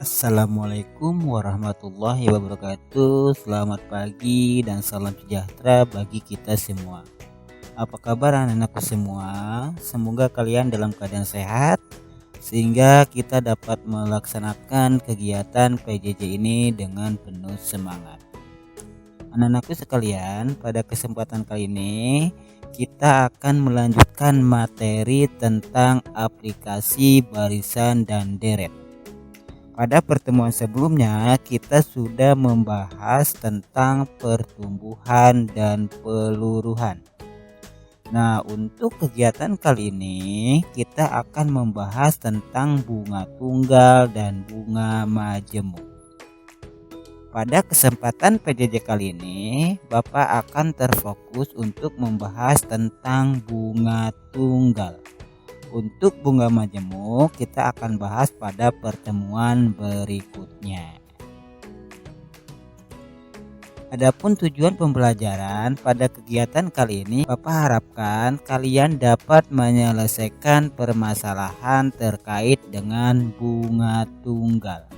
Assalamualaikum warahmatullahi wabarakatuh. Selamat pagi dan salam sejahtera bagi kita semua. Apa kabar anak-anakku semua? Semoga kalian dalam keadaan sehat sehingga kita dapat melaksanakan kegiatan PJJ ini dengan penuh semangat. Anak-anakku sekalian, pada kesempatan kali ini kita akan melanjutkan materi tentang aplikasi barisan dan deret. Pada pertemuan sebelumnya kita sudah membahas tentang pertumbuhan dan peluruhan. Nah, untuk kegiatan kali ini kita akan membahas tentang bunga tunggal dan bunga majemuk. Pada kesempatan PJJ kali ini, Bapak akan terfokus untuk membahas tentang bunga tunggal. Untuk bunga majemuk kita akan bahas pada pertemuan berikutnya. Adapun tujuan pembelajaran pada kegiatan kali ini, Bapak harapkan kalian dapat menyelesaikan permasalahan terkait dengan bunga tunggal.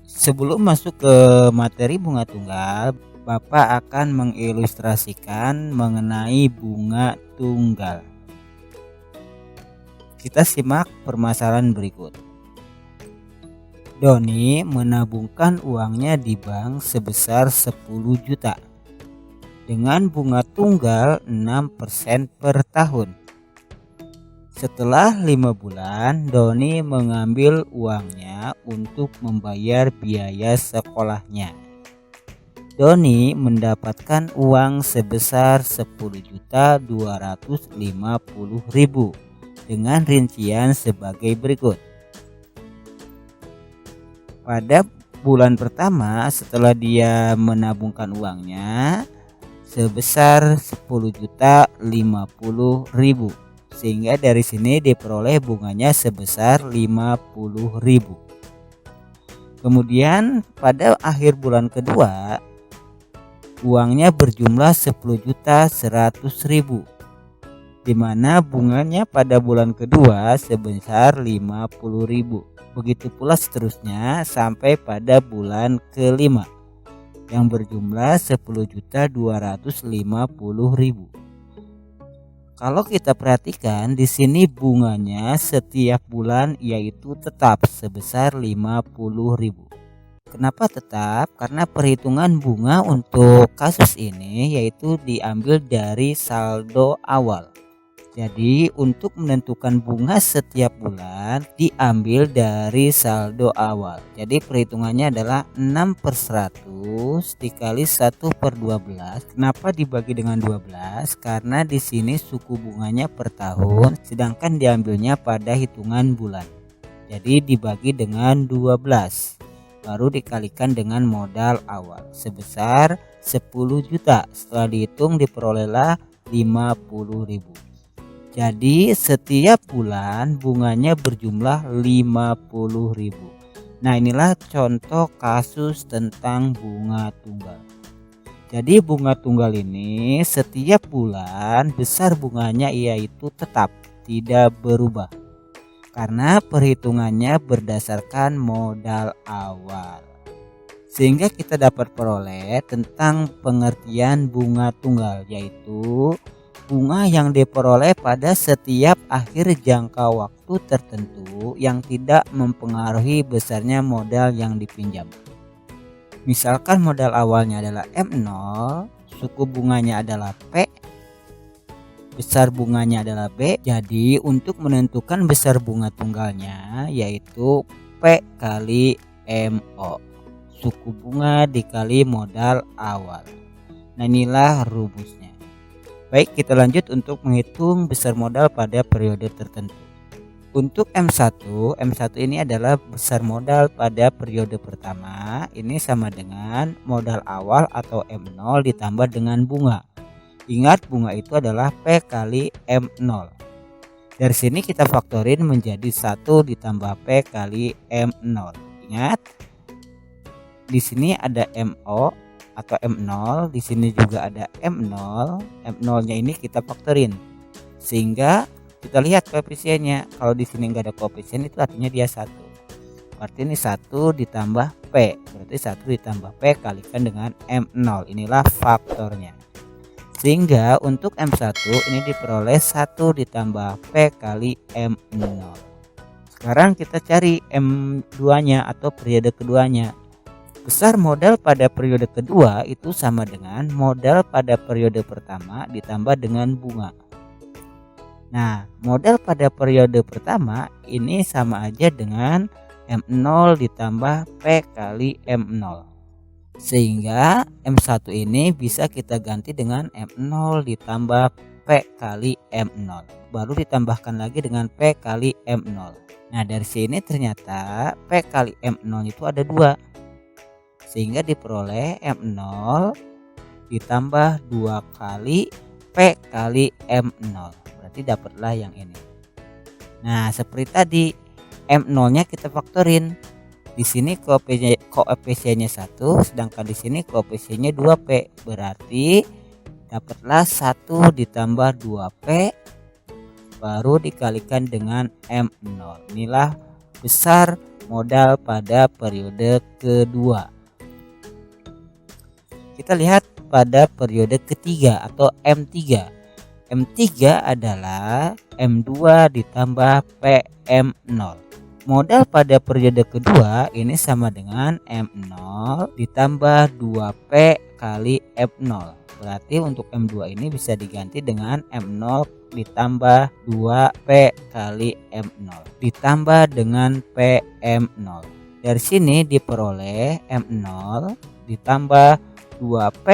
Sebelum masuk ke materi bunga tunggal, Bapak akan mengilustrasikan mengenai bunga tunggal. Kita simak permasalahan berikut. Doni menabungkan uangnya di bank sebesar 10 juta dengan bunga tunggal 6% per tahun. Setelah 5 bulan, Doni mengambil uangnya untuk membayar biaya sekolahnya. Doni mendapatkan uang sebesar 10.250.000 dengan rincian sebagai berikut. Pada bulan pertama setelah dia menabungkan uangnya sebesar 10.050.000, sehingga dari sini diperoleh bunganya sebesar 50.000. Kemudian pada akhir bulan kedua uangnya berjumlah 10.100.000, di mana bunganya pada bulan kedua sebesar 50.000. Begitu pula seterusnya sampai pada bulan kelima yang berjumlah 10.250.000. Kalau kita perhatikan di sini bunganya setiap bulan yaitu tetap sebesar 50.000. Kenapa tetap? Karena perhitungan bunga untuk kasus ini yaitu diambil dari saldo awal. Jadi untuk menentukan bunga setiap bulan diambil dari saldo awal. Jadi perhitungannya adalah 6/100 dikali 1/12. Kenapa dibagi dengan 12? Karena di sini suku bunganya per tahun sedangkan diambilnya pada hitungan bulan. Jadi dibagi dengan 12. Baru dikalikan dengan modal awal sebesar 10 juta. Setelah dihitung diperolehlah 50.000. Jadi setiap bulan bunganya berjumlah 50.000. Nah, inilah contoh kasus tentang bunga tunggal. Jadi bunga tunggal ini setiap bulan besar bunganya yaitu tetap tidak berubah, karena perhitungannya berdasarkan modal awal. Sehingga kita dapat peroleh tentang pengertian bunga tunggal, yaitu bunga yang diperoleh pada setiap akhir jangka waktu tertentu yang tidak mempengaruhi besarnya modal yang dipinjam. Misalkan modal awalnya adalah M0, suku bunganya adalah P, besar bunganya adalah B. Jadi untuk menentukan besar bunga tunggalnya yaitu P kali MO, suku bunga dikali modal awal. Nah, inilah rumusnya. Baik, kita lanjut untuk menghitung besar modal pada periode tertentu. Untuk M1 ini adalah besar modal pada periode pertama. Ini sama dengan modal awal atau M0 ditambah dengan bunga. Ingat, bunga itu adalah P kali M0. Dari sini kita faktorin menjadi 1 ditambah P kali M0. Ingat, di sini ada MO atau M0, di sini juga ada M0. M0-nya ini kita faktorin sehingga Kita lihat koefisiennya. Kalau di sini nggak ada koefisien itu artinya dia 1. Berarti ini 1 ditambah P. Berarti 1 ditambah P kalikan dengan M0. Inilah faktornya. Sehingga untuk M1 ini diperoleh 1 ditambah P kali M0. Sekarang kita cari M2-nya atau periode keduanya. Besar modal pada periode kedua itu sama dengan modal pada periode pertama ditambah dengan bunga. Nah, modal pada periode pertama ini sama aja dengan M0 ditambah P kali M0. Sehingga M1 ini bisa kita ganti dengan M0 ditambah P kali M0. Baru ditambahkan lagi dengan P kali M0. Nah, dari sini ternyata P kali M0 itu ada 2. Sehingga diperoleh M0 ditambah 2 kali P kali M0. Berarti dapatlah yang ini. Nah, seperti tadi M0-nya kita faktorin. Di sini koefisiennya 1, sedangkan di sini koefisiennya 2P. Berarti dapatlah 1 ditambah 2P baru dikalikan dengan M0. Inilah besar modal pada periode kedua. Kita lihat pada periode ketiga atau M3. M3 adalah M2 ditambah PM0. Modal pada periode kedua ini sama dengan M0 ditambah 2P kali M0. Berarti untuk M2 ini bisa diganti dengan M0 ditambah 2P kali M0 ditambah dengan PM0. Dari sini diperoleh M0 ditambah 2P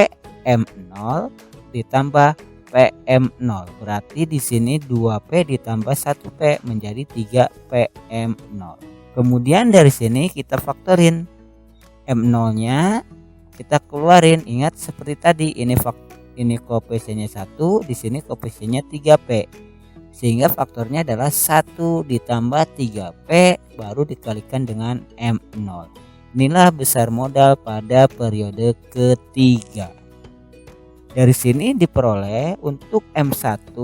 M0 ditambah PM0. Berarti di sini 2P ditambah 1P menjadi 3PM0. Kemudian dari sini kita faktorin. M0-nya kita keluarin. Ingat seperti tadi, ini koefisiennya 1, di sini koefisiennya 3P. Sehingga faktornya adalah 1 ditambah 3P baru dikalikan dengan M0. Inilah besar modal pada periode ketiga. Dari sini diperoleh untuk M1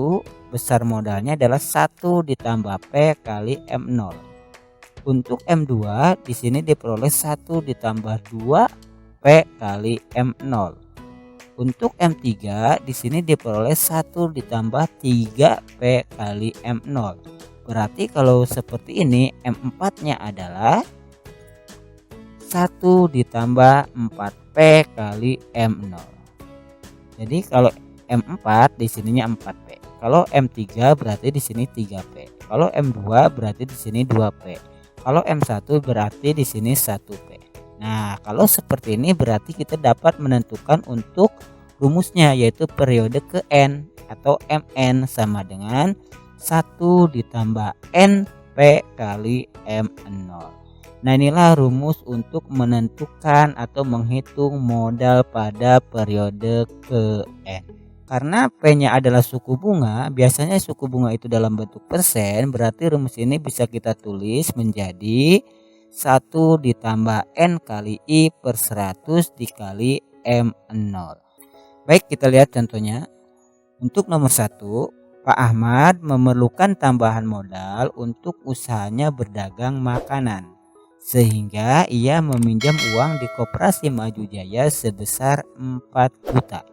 besar modalnya adalah 1 ditambah P kali M0. Untuk M2 di sini diperoleh 1 ditambah 2 P kali M0. Untuk M3 di sini diperoleh 1 ditambah 3 P kali M0. Berarti kalau seperti ini M4-nya adalah 1 ditambah 4P kali M0. Jadi kalau M4 di sininya 4P. Kalau M3 berarti di sini 3P. Kalau M2 berarti di sini 2P. Kalau M1 berarti di sini 1P. Nah, kalau seperti ini berarti kita dapat menentukan untuk rumusnya, yaitu periode ke N atau MN sama dengan 1 ditambah NP kali M0. Nah, inilah rumus untuk menentukan atau menghitung modal pada periode ke N. Karena P-nya adalah suku bunga, biasanya suku bunga itu dalam bentuk persen, berarti rumus ini bisa kita tulis menjadi 1 ditambah N kali I per 100 dikali M0. Baik, kita lihat contohnya. Untuk nomor 1, Pak Ahmad memerlukan tambahan modal untuk usahanya berdagang makanan. Sehingga ia meminjam uang di Koperasi Maju Jaya sebesar 4 juta.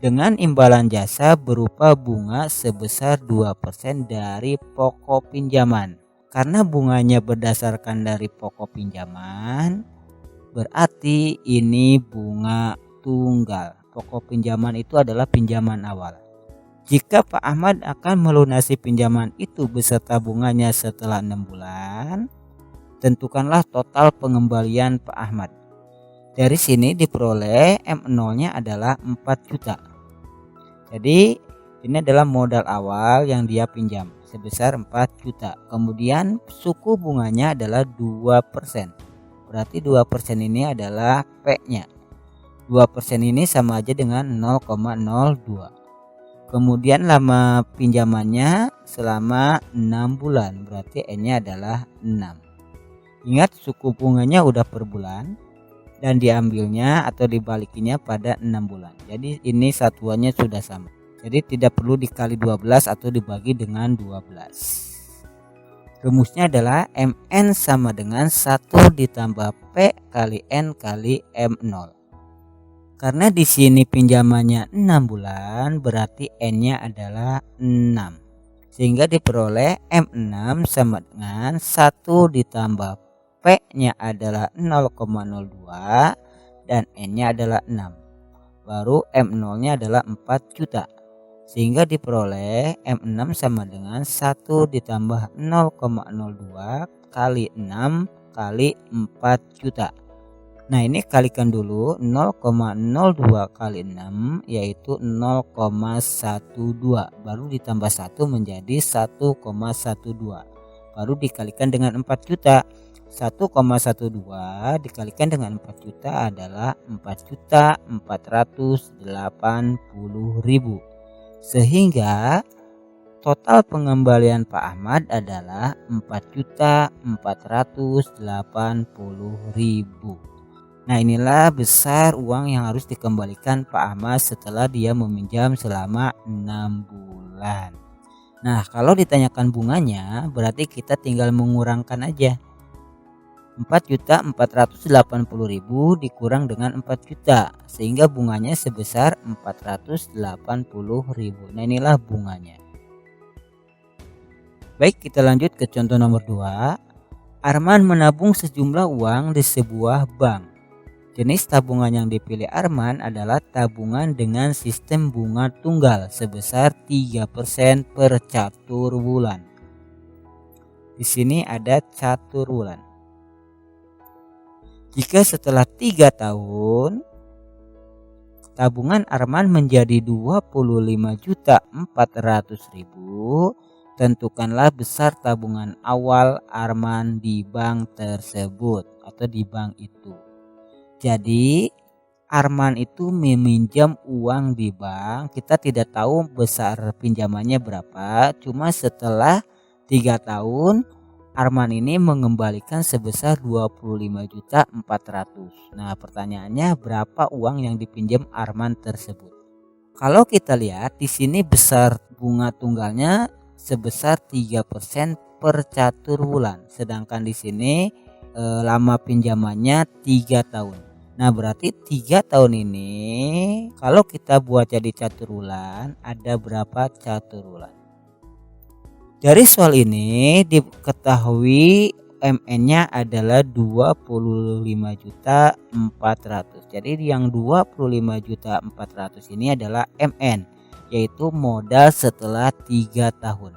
Dengan imbalan jasa berupa bunga sebesar 2% dari pokok pinjaman. Karena bunganya berdasarkan dari pokok pinjaman, berarti ini bunga tunggal. Pokok pinjaman itu adalah pinjaman awal. Jika Pak Ahmad akan melunasi pinjaman itu beserta bunganya setelah 6 bulan, tentukanlah total pengembalian Pak Ahmad. Dari sini diperoleh M0-nya adalah 4 juta. Jadi ini adalah modal awal yang dia pinjam sebesar 4 juta. Kemudian suku bunganya adalah 2%. Berarti 2% ini adalah P-nya. 2% ini sama aja dengan 0,02. Kemudian lama pinjamannya selama 6 bulan. Berarti N-nya adalah 6. Ingat suku bunganya udah per bulan dan diambilnya atau dibalikinya pada 6 bulan. Jadi ini satuannya sudah sama. Jadi tidak perlu dikali 12 atau dibagi dengan 12. Rumusnya adalah MN sama dengan 1 ditambah P kali N kali M0. Karena di sini pinjamannya 6 bulan, berarti N-nya adalah 6. Sehingga diperoleh M6 sama dengan 1 ditambah P-nya adalah 0,02 dan N-nya adalah 6. Baru M0-nya adalah 4 juta. Sehingga diperoleh M6 sama dengan 1 ditambah 0,02 kali 6 kali 4 juta. Nah ini kalikan dulu, 0,02 kali 6 yaitu 0,12. Baru ditambah 1 menjadi 1,12. Baru dikalikan dengan 4 juta. 1,12 dikalikan dengan 4 juta adalah 4.480.000. Sehingga total pengembalian Pak Ahmad adalah 4.480.000. Nah inilah besar uang yang harus dikembalikan Pak Ahmad setelah dia meminjam selama 6 bulan. Nah kalau ditanyakan bunganya berarti kita tinggal mengurangkan aja. 4.480.000 dikurang dengan 4 juta sehingga bunganya sebesar 480.000. Nah inilah bunganya. Baik, kita lanjut ke contoh nomor 2. Arman menabung sejumlah uang di sebuah bank. Jenis tabungan yang dipilih Arman adalah tabungan dengan sistem bunga tunggal sebesar 3% per catur bulan. Di sini ada catur bulan. Jika setelah 3 tahun tabungan Arman menjadi 25.400.000, tentukanlah besar tabungan awal Arman di bank tersebut atau di bank itu. Jadi Arman itu meminjam uang di bank, kita tidak tahu besar pinjamannya berapa, cuma setelah 3 tahun Arman ini mengembalikan sebesar 25.400. Nah, pertanyaannya berapa uang yang dipinjam Arman tersebut? Kalau kita lihat di sini besar bunga tunggalnya sebesar 3% per catur bulan. Sedangkan di sini lama pinjamannya 3 tahun. Nah, berarti 3 tahun ini kalau kita buat jadi catur bulan, ada berapa catur bulan? Dari soal ini diketahui MN-nya adalah 25.400. Jadi yang 25.400 ini adalah MN, yaitu modal setelah 3 tahun.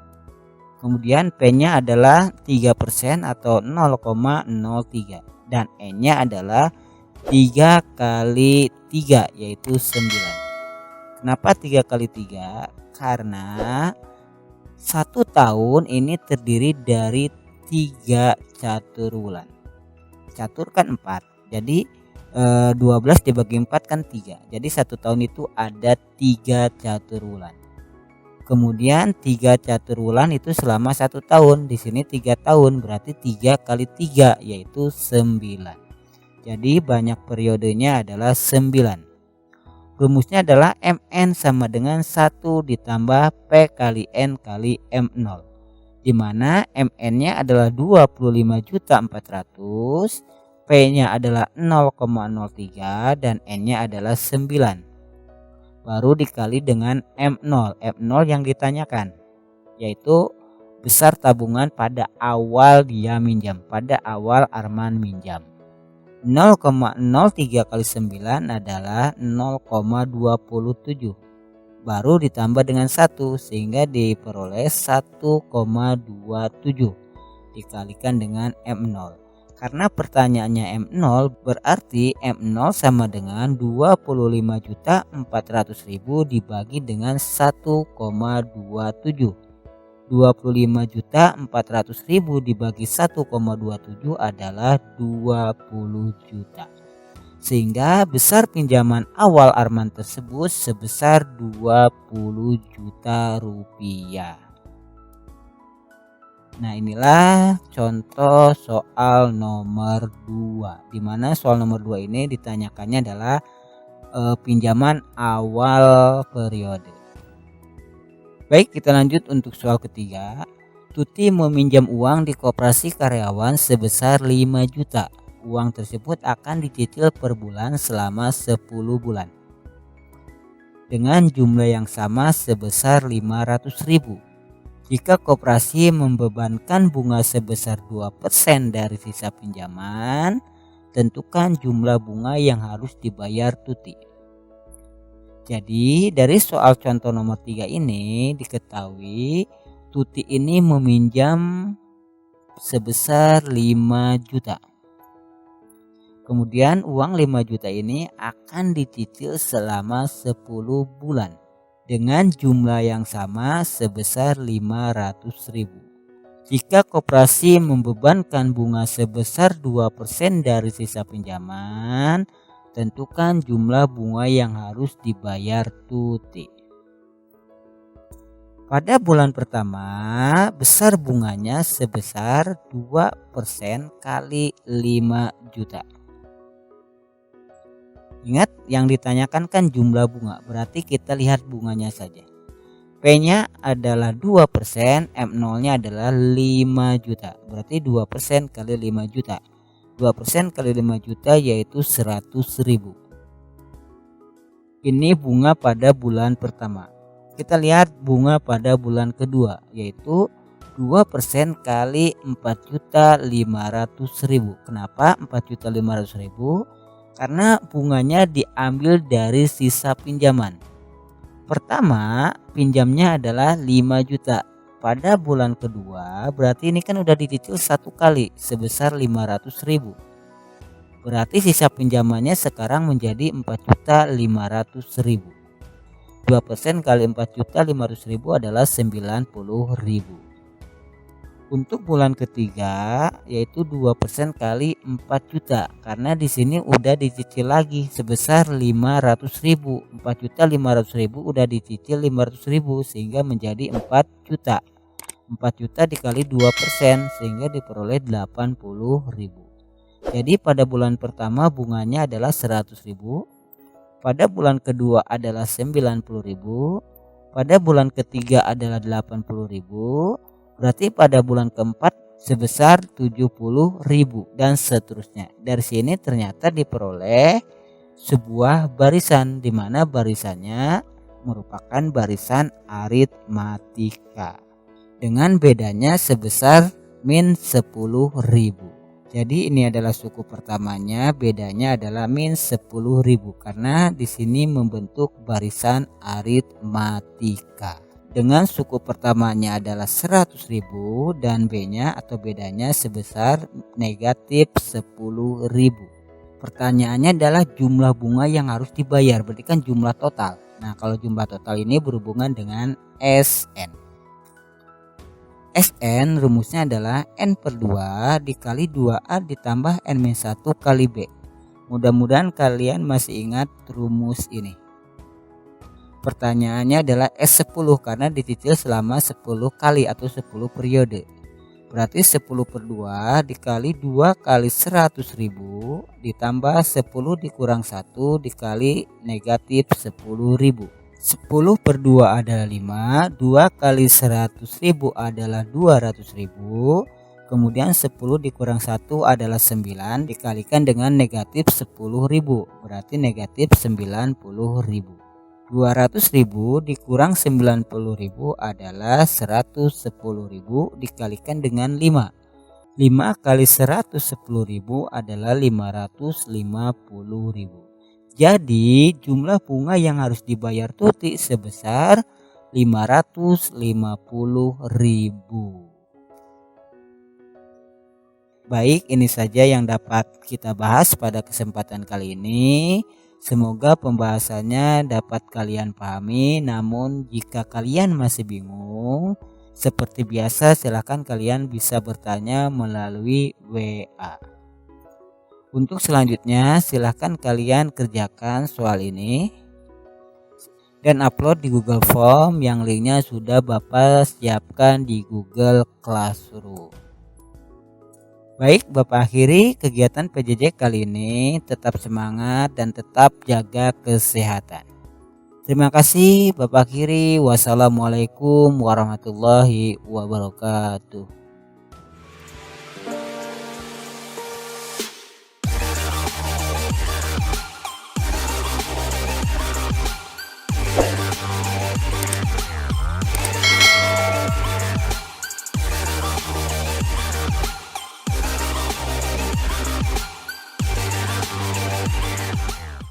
Kemudian P-nya adalah 3% atau 0,03 dan N-nya adalah 3 kali 3 yaitu 9. Kenapa 3 kali 3? Karena 1 tahun ini terdiri dari 3 catur bulan. Catur kan 4. Jadi 12 dibagi 4 kan 3. Jadi 1 tahun itu ada 3 catur bulan. Kemudian 3 catur bulan itu selama 1 tahun. Di sini 3 tahun berarti 3 kali 3 yaitu 9. Jadi banyak periodenya adalah 9. Rumusnya adalah MN sama dengan 1 ditambah P kali N kali M0. Di mana MN-nya adalah 25.400, P-nya adalah 0,03 dan N-nya adalah 9. Baru dikali dengan M0. M0 yang ditanyakan yaitu besar tabungan pada awal dia minjam, pada awal Arman minjam. 0,03 kali 9 adalah 0,27. Baru ditambah dengan 1 sehingga diperoleh 1,27 dikalikan dengan M0. Karena pertanyaannya M0 berarti M0 sama dengan 25.400.000 dibagi dengan 1,27. 25.400.000 dibagi 1,27 adalah 20 juta. Sehingga besar pinjaman awal Arman tersebut sebesar 20 juta rupiah. Nah, inilah contoh soal nomor 2, di mana soal nomor 2 ini ditanyakannya adalah pinjaman awal periode. Baik, kita lanjut untuk soal ketiga. Tuti meminjam uang di koperasi karyawan sebesar 5 juta. Uang tersebut akan dicicil per bulan selama 10 bulan. Dengan jumlah yang sama sebesar 500.000. Jika koperasi membebankan bunga sebesar 2% dari sisa pinjaman, tentukan jumlah bunga yang harus dibayar Tuti. Jadi dari soal contoh nomor 3 ini diketahui Tuti ini meminjam sebesar 5 juta. Kemudian uang 5 juta ini akan dicicil selama 10 bulan dengan jumlah yang sama sebesar 500.000. Jika koperasi membebankan bunga sebesar 2% dari sisa pinjaman, tentukan jumlah bunga yang harus dibayar Tuti. Pada bulan pertama, besar bunganya sebesar 2% kali 5 juta. Ingat, yang ditanyakan kan jumlah bunga, berarti kita lihat bunganya saja. P-nya adalah 2%, M0-nya adalah 5 juta. Berarti 2% kali 5 juta. 2% kali 5 juta yaitu 100.000. Ini bunga pada bulan pertama. Kita lihat bunga pada bulan kedua, yaitu 2% kali 4.500.000. Kenapa 4.500.000? Karena bunganya diambil dari sisa pinjaman. Pertama, pinjamnya adalah 5 juta. Pada bulan kedua, berarti ini kan udah dicicil satu kali sebesar 500.000. Berarti sisa pinjamannya sekarang menjadi 4.500.000. 2% kali 4.500.000 adalah 90.000. Untuk bulan ketiga yaitu 2% kali 4 juta, karena di sini udah dicicil lagi sebesar 500.000. 4.500.000 udah dicicil 500.000 sehingga menjadi 4 juta. 4 juta dikali 2% sehingga diperoleh 80.000. Jadi pada bulan pertama bunganya adalah 100.000. Pada bulan kedua adalah 90.000. Pada bulan ketiga adalah 80.000. Berarti pada bulan keempat sebesar 70.000 dan seterusnya. Dari sini ternyata diperoleh sebuah barisan, di mana barisannya merupakan barisan aritmatika dengan bedanya sebesar min 10.000. Jadi ini adalah suku pertamanya, bedanya adalah min 10.000 karena di sini membentuk barisan aritmatika. Dengan suku pertamanya adalah 100.000 dan B-nya atau bedanya sebesar negatif 10.000. Pertanyaannya adalah jumlah bunga yang harus dibayar, berarti kan jumlah total. Nah, kalau jumlah total ini berhubungan dengan SN. SN rumusnya adalah N per 2 dikali 2A ditambah N-1 kali B. Mudah-mudahan kalian masih ingat rumus ini. Pertanyaannya adalah S10 karena dicicil selama 10 kali atau 10 periode. Berarti 10 per 2 dikali 2 kali 100.000 ditambah 10 dikurang 1 dikali negatif 10.000. 10 per 2 adalah 5, 2 kali 100.000 adalah 200.000. Kemudian 10 dikurang 1 adalah 9 dikalikan dengan negatif 10.000, berarti negatif 90.000. 200.000 dikurang 90.000 adalah 110.000 dikalikan dengan 5. 5 kali 110.000 adalah 550.000. Jadi jumlah bunga yang harus dibayar Tuti sebesar 550.000. Baik, ini saja yang dapat kita bahas pada kesempatan kali ini. Semoga pembahasannya dapat kalian pahami. Namun jika kalian masih bingung, seperti biasa silahkan kalian bisa bertanya melalui WA. Untuk selanjutnya silahkan kalian kerjakan soal ini dan upload di Google Form yang linknya sudah Bapak siapkan di Google Classroom. Baik, Bapak akhiri kegiatan PJJ kali ini. Tetap semangat dan tetap jaga kesehatan. Terima kasih Bapak Kiri. Wassalamualaikum warahmatullahi wabarakatuh.